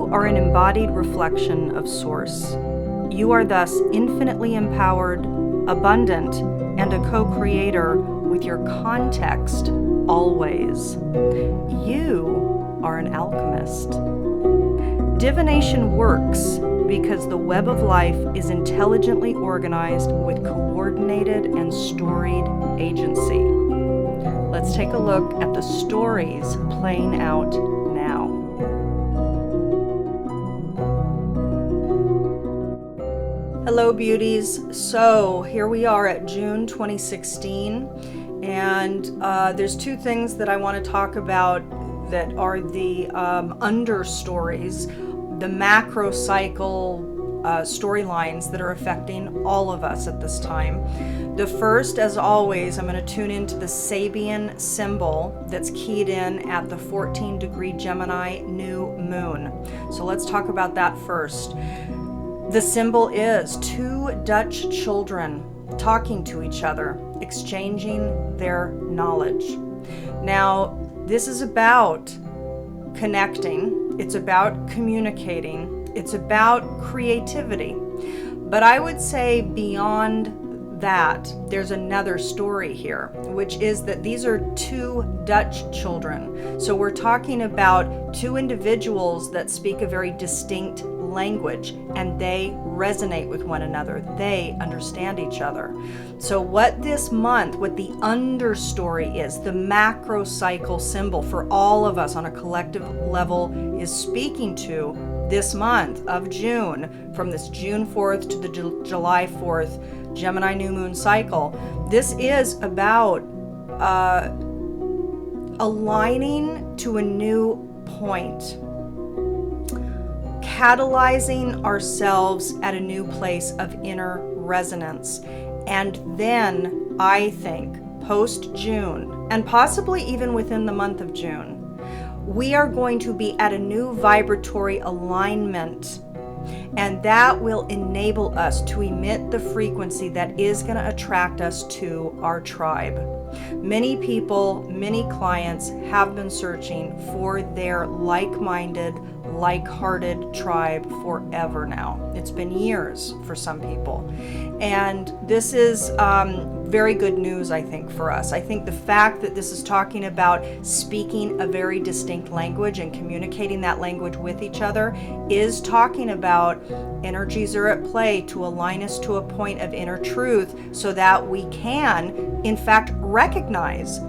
You are an embodied reflection of Source. You are thus infinitely empowered, abundant, and a co-creator with your context always. You are an alchemist. Divination works because the web of life is intelligently organized with coordinated and storied agency. Let's take a look at the stories playing out now. Hello, beauties. So here we are at June 2016, and there's two things that I want to talk about that are the understories, the macro cycle storylines that are affecting all of us at this time. The first, as always, I'm going to tune into the Sabian symbol that's keyed in at the 14-degree Gemini new moon. So let's talk about that first. The symbol is two Dutch children talking to each other, exchanging their knowledge. Now, this is about connecting, it's about communicating, it's about creativity. But I would say beyond that, there's another story here, which is that these are two Dutch children. So we're talking about two individuals that speak a very distinct language, and they resonate with one another. They understand each other. So what this month, what the understory is, the macro cycle symbol for all of us on a collective level is speaking to this month of June, from this June 4th to the July 4th Gemini new moon cycle. This is about aligning to a new point, catalyzing ourselves at a new place of inner resonance. And then I think post-June, and possibly even within the month of June, we are going to be at a new vibratory alignment, and that will enable us to emit the frequency that is going to attract us to our tribe. Many people, many clients have been searching for their like-minded, like-hearted tribe forever now. It's been years for some people. And this is very good news, I think, for us. I think the fact that this is talking about speaking a very distinct language and communicating that language with each other is talking about energies are at play to align us to a point of inner truth so that we can, in fact, recognize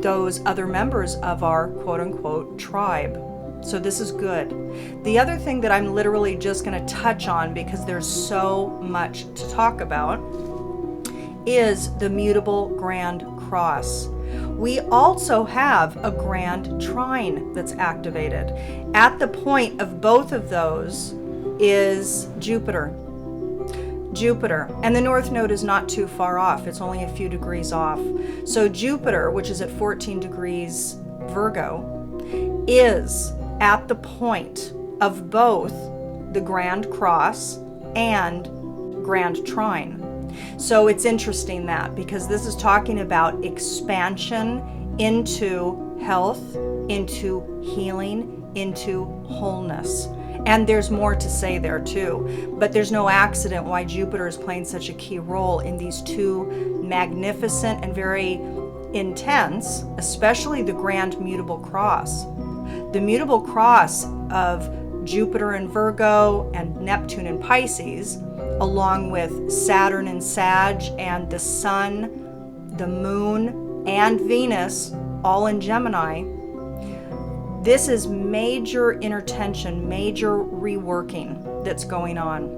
those other members of our quote-unquote tribe. So this is good. The other thing that I'm literally just going to touch on, because there's so much to talk about, is the mutable grand cross. We also have a grand trine that's activated. At the point of both of those is Jupiter. And the North Node is not too far off. It's only a few degrees off. So Jupiter, which is at 14 degrees Virgo, is at the point of both the Grand Cross and Grand Trine. So it's interesting that, because this is talking about expansion into health, into healing, into wholeness. And there's more to say there too. But there's no accident why Jupiter is playing such a key role in these two magnificent and very intense, especially the Grand Mutable Cross. The Mutable Cross of Jupiter in Virgo and Neptune in Pisces, along with Saturn in Sag and the Sun, the Moon, and Venus, all in Gemini. This is major inner tension, major reworking that's going on.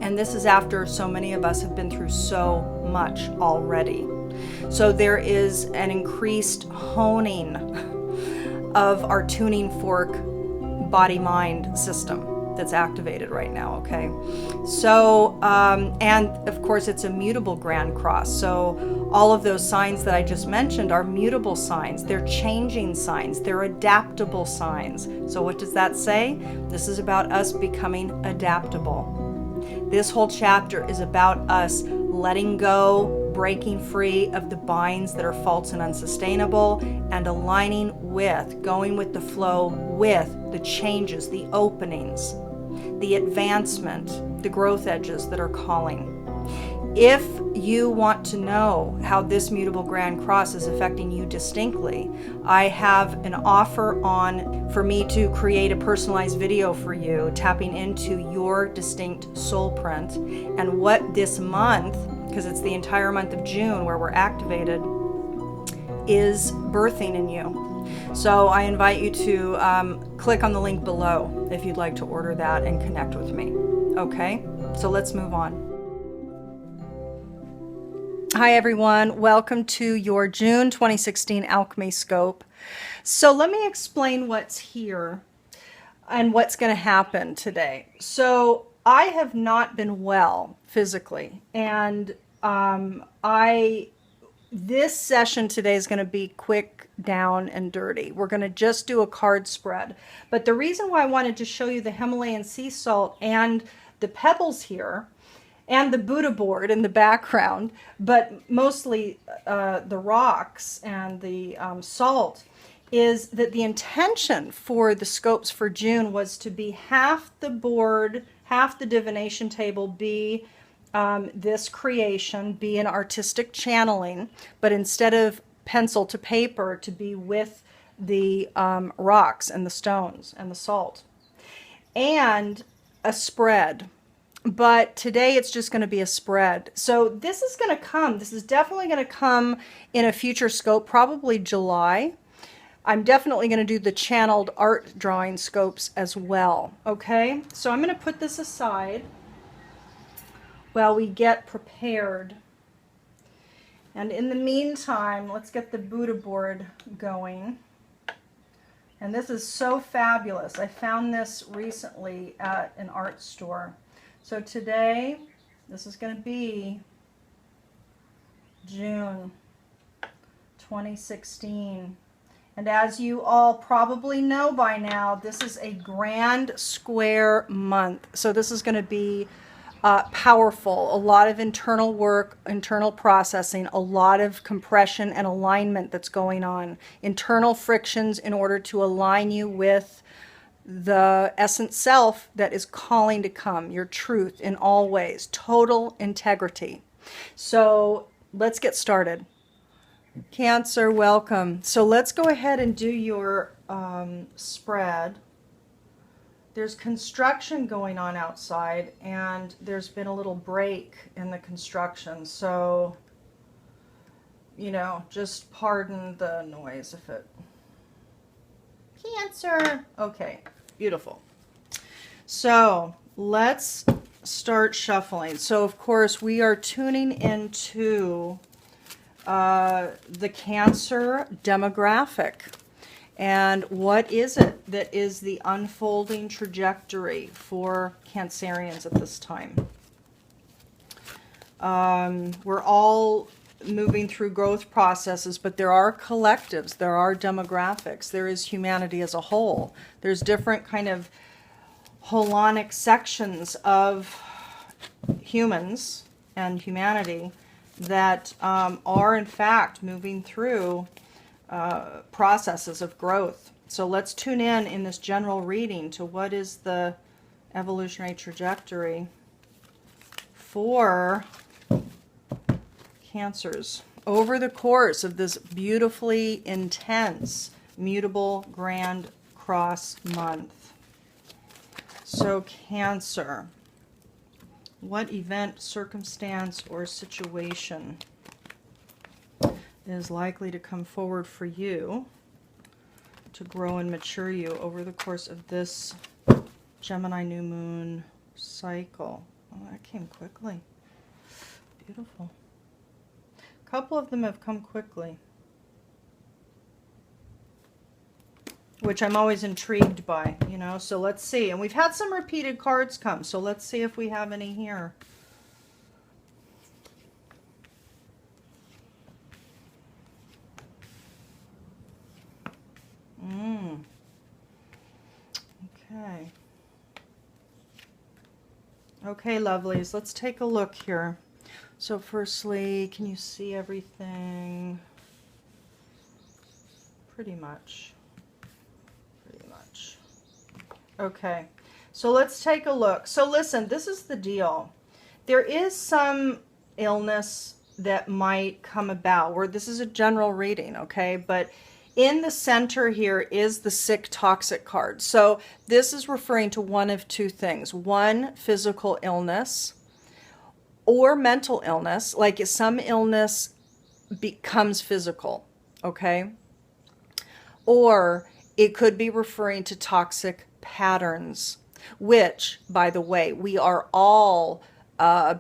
And this is after so many of us have been through so much already. So there is an increased honing of our tuning fork body-mind system that's activated right now, okay? So, and of course it's a mutable Grand Cross. So all of those signs that I just mentioned are mutable signs. They're changing signs. They're adaptable signs. So what does that say? This is about us becoming adaptable. This whole chapter is about us letting go, breaking free of the binds that are false and unsustainable, and aligning with, going with the flow with the changes, the openings, the advancement, the growth edges that are calling. If you want to know how this mutable grand cross is affecting you distinctly, I have an offer on for me to create a personalized video for you, tapping into your distinct soul print and what this month, because it's the entire month of June where we're activated, is birthing in you. So I invite you to click on the link below if you'd like to order that and connect with me. Okay, so let's move on. Hi everyone, welcome to your June 2016 Alchemy Scope. So let me explain what's here and what's going to happen today. So I have not been well physically, and this session today is going to be quick, down, and dirty. We're going to just do a card spread. But the reason why I wanted to show you the Himalayan sea salt and the pebbles here and the Buddha board in the background, but mostly the rocks and the salt, is that the intention for the scopes for June was to be half the board, half the divination table be this creation, be an artistic channeling, but instead of pencil to paper, to be with the rocks and the stones and the salt, and a spread. But today it's just going to be a spread. So this is going to come. This is definitely going to come in a future scope, probably July. I'm definitely going to do the channeled art drawing scopes as well. Okay, so I'm going to put this aside while we get prepared. And in the meantime, let's get the Buddha board going. And this is so fabulous. I found this recently at an art store. So today, this is going to be June 2016. And as you all probably know by now, this is a grand square month. So this is going to be powerful. A lot of internal work, internal processing, a lot of compression and alignment that's going on. Internal frictions in order to align you with the essence self that is calling to come, your truth in all ways, total integrity. So let's get started. Cancer, welcome. So let's go ahead and do your spread. There's construction going on outside, and there's been a little break in the construction. So, you know, just pardon the noise if it... Cancer. Okay, beautiful. So let's start shuffling. So of course we are tuning into the Cancer demographic. And what is it that is the unfolding trajectory for Cancerians at this time? We're all moving through growth processes, but there are collectives, there are demographics, there is humanity as a whole. There's different kind of holonic sections of humans and humanity that are in fact moving through processes of growth. So let's tune in this general reading to what is the evolutionary trajectory for Cancers over the course of this beautifully intense, mutable grand cross month. So Cancer, what event, circumstance, or situation is likely to come forward for you to grow and mature you over the course of this Gemini new moon cycle? Oh, that came quickly. Beautiful. A couple of them have come quickly, which I'm always intrigued by, you know. So let's see. And we've had some repeated cards come, so let's see if we have any here. Okay. Okay, lovelies, let's take a look here. So firstly, can you see everything? Pretty much. Pretty much. Okay. So let's take a look. So listen, this is the deal. There is some illness that might come about, where this is a general reading, okay? But in the center here is the sick, toxic card. So this is referring to one of two things. One, physical illness or mental illness, like some illness becomes physical, okay? Or it could be referring to toxic patterns, which, by the way, we are all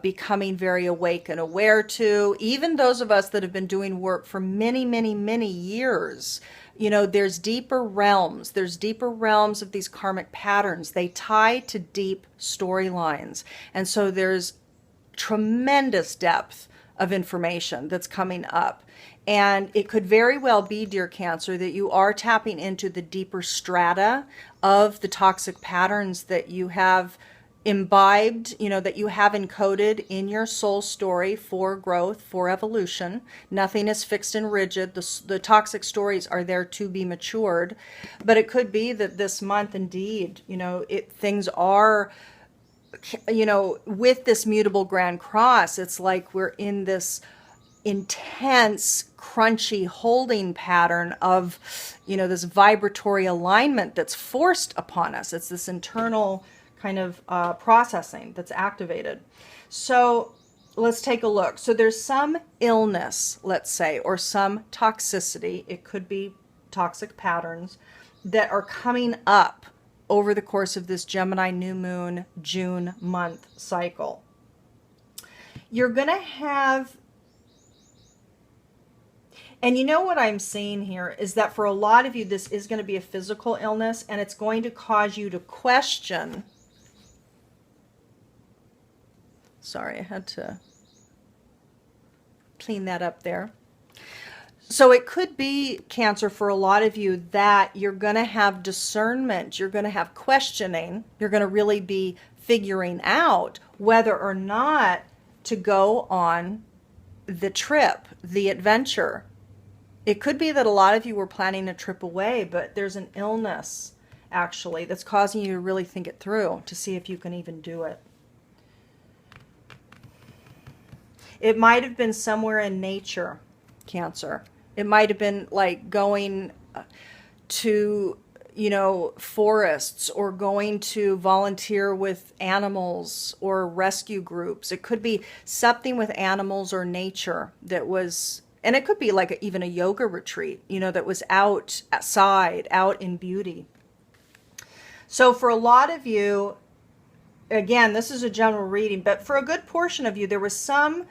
becoming very awake and aware to. Even those of us that have been doing work for many, many, many years, you know, there's deeper realms. There's deeper realms of these karmic patterns. They tie to deep storylines. And so there's tremendous depth of information that's coming up. And it could very well be, dear Cancer, that you are tapping into the deeper strata of the toxic patterns that you have imbibed, you know, that you have encoded in your soul story for growth, for evolution. Nothing is fixed and rigid. The toxic stories are there to be matured. But it could be that this month, indeed, you know, things are, you know, with this mutable grand cross, it's like we're in this intense, crunchy holding pattern of, you know, this vibratory alignment that's forced upon us. It's this internal kind of processing that's activated. So let's take a look. So there's some illness, let's say, or some toxicity. It could be toxic patterns that are coming up over the course of this Gemini new moon June month cycle. You're going to have, and you know what I'm seeing here is that for a lot of you, this is going to be a physical illness, and it's going to cause you to question. Sorry, I had to clean that up there. So it could be, Cancer, for a lot of you, that you're going to have discernment, you're going to have questioning, you're going to really be figuring out whether or not to go on the trip, the adventure. It could be that a lot of you were planning a trip away, but there's an illness, actually, that's causing you to really think it through to see if you can even do it. It might have been somewhere in nature, Cancer. It might have been like going to, you know, forests, or going to volunteer with animals or rescue groups. It could be something with animals or nature that was, and it could be like even a yoga retreat, you know, that was outside, out in beauty. So for a lot of you, again, this is a general reading, but for a good portion of you, there was some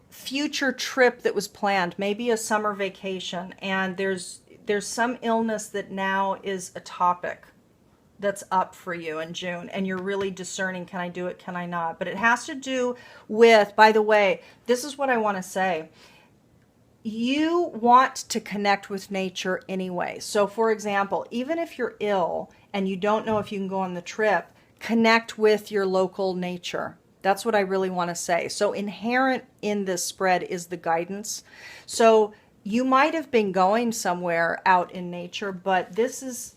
future trip that was planned, maybe a summer vacation, and there's some illness that now is a topic that's up for you in June, and you're really discerning, can I do it, can I not? But it has to do with, by the way, this is what I want to say. You want to connect with nature anyway. So for example, even if you're ill and you don't know if you can go on the trip, connect with your local nature. That's what I really want to say. So inherent in this spread is the guidance. So you might have been going somewhere out in nature, but this is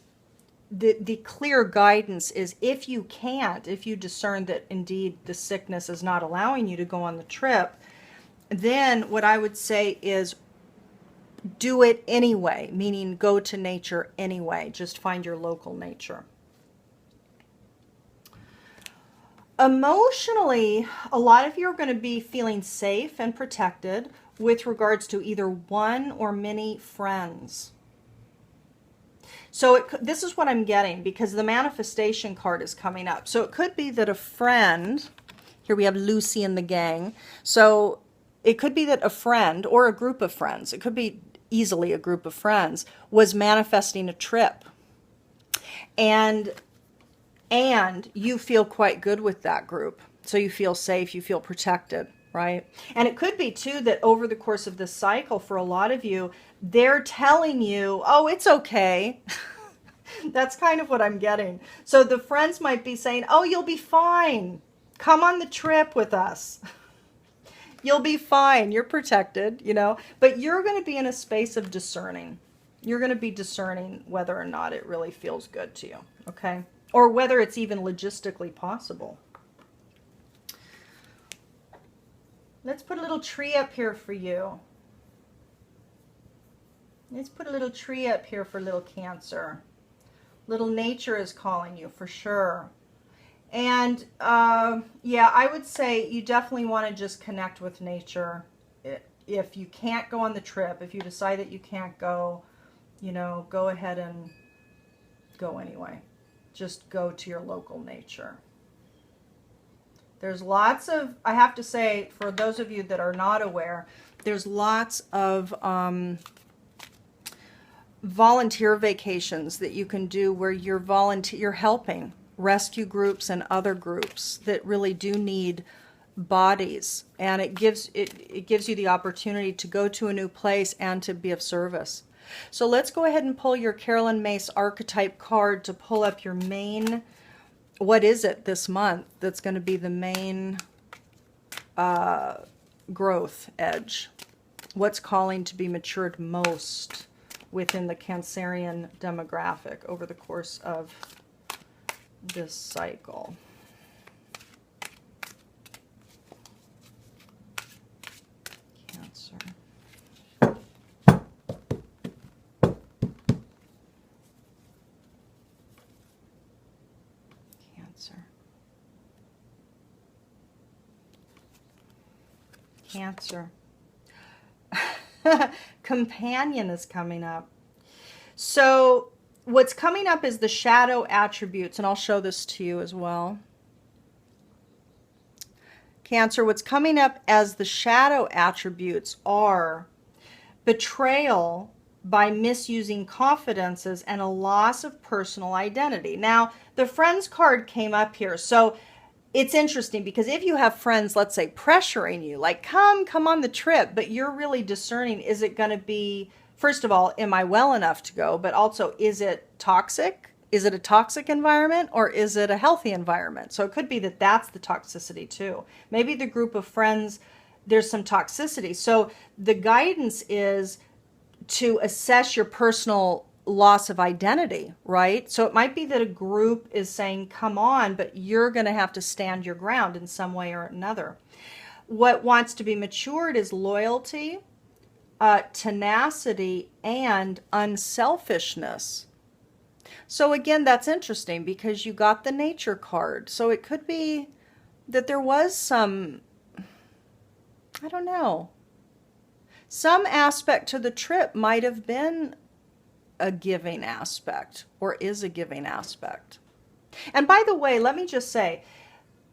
the clear guidance is, if you can't, if you discern that indeed the sickness is not allowing you to go on the trip, then what I would say is do it anyway, meaning go to nature anyway. Just find your local nature. Emotionally, a lot of you are going to be feeling safe and protected with regards to either one or many friends. So this is what I'm getting, because the manifestation card is coming up. So it could be that a friend, here we have Lucy and the gang. So it could be that a friend or a group of friends, it could be easily a group of friends, was manifesting a trip. And you feel quite good with that group. So you feel safe, you feel protected, right? And it could be too that over the course of this cycle, for a lot of you, they're telling you, oh, it's okay. That's kind of what I'm getting. So the friends might be saying, oh, you'll be fine. Come on the trip with us. You'll be fine. You're protected, you know, but you're going to be in a space of discerning. You're going to be discerning whether or not it really feels good to you, okay? Or whether it's even logistically possible. Let's put a little tree up here for you. Let's put a little tree up here for little Cancer. Little nature is calling you for sure. And yeah, I would say you definitely want to just connect with nature. If you can't go on the trip, if you decide that you can't go, you know, go ahead and go anyway. Just go to your local nature. There's lots of, I have to say, for those of you that are not aware, there's lots of volunteer vacations that you can do where you're helping rescue groups and other groups that really do need bodies, and it gives you the opportunity to go to a new place and to be of service. So let's go ahead and pull your Carolyn Mace archetype card to pull up your main, what is it this month that's going to be the main growth edge? What's calling to be matured most within the Cancerian demographic over the course of this cycle? Cancer. Cancer. Cancer. Companion is coming up. So what's coming up is the shadow attributes, and I'll show this to you as well. Cancer, what's coming up as the shadow attributes are betrayal by misusing confidences and a loss of personal identity. Now, the friends card came up here, so it's interesting because if you have friends, let's say, pressuring you, like, come on the trip, but you're really discerning, is it going to be, first of all, am I well enough to go? But also, is it toxic? Is it a toxic environment or is it a healthy environment? So it could be that that's the toxicity too. Maybe the group of friends, there's some toxicity. So the guidance is to assess your personal loss of identity, right? So it might be that a group is saying, come on, but you're going to have to stand your ground in some way or another. What wants to be matured is loyalty, tenacity, and unselfishness. So again, that's interesting because you got the nature card. So it could be that there was some, I don't know, some aspect to the trip might have been a giving aspect or is a giving aspect. And by the way, let me just say,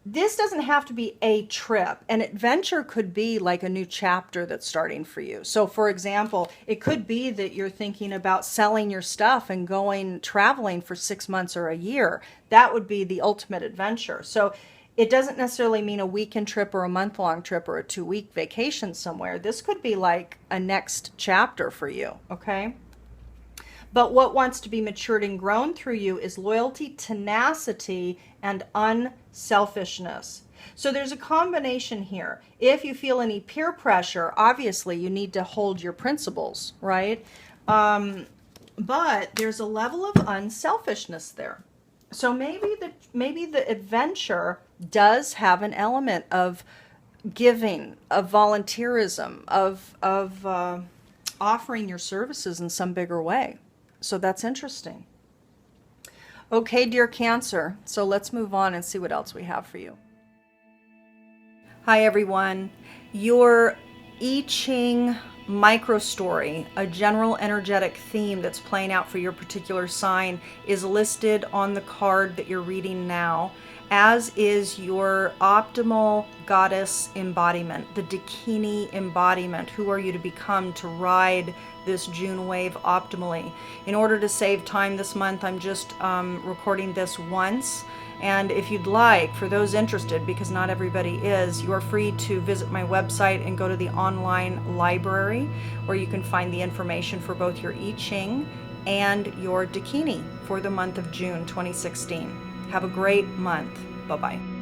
this doesn't have to be a trip. An adventure could be like a new chapter that's starting for you. So for example, it could be that you're thinking about selling your stuff and going traveling for 6 months or a year. That would be the ultimate adventure. So it doesn't necessarily mean a weekend trip or a month-long trip or a 2-week vacation somewhere. This could be like a next chapter for you, okay? But what wants to be matured and grown through you is loyalty, tenacity, and unselfishness. So there's a combination here. If you feel any peer pressure, obviously you need to hold your principles, right? But there's a level of unselfishness there. So maybe the adventure does have an element of giving, of volunteerism, of offering your services in some bigger way. So that's interesting. Okay, dear Cancer, so let's move on and see what else we have for you. Hi, everyone. Your I Ching micro story, a general energetic theme that's playing out for your particular sign, is listed on the card that you're reading now, as is your optimal goddess embodiment, the Dakini embodiment. Who are you to become to ride this June wave optimally? In order to save time this month, I'm just recording this once. And if you'd like, for those interested, because not everybody is, you are free to visit my website and go to the online library where you can find the information for both your I Ching and your Dakini for the month of June 2016. Have a great month. Bye-bye.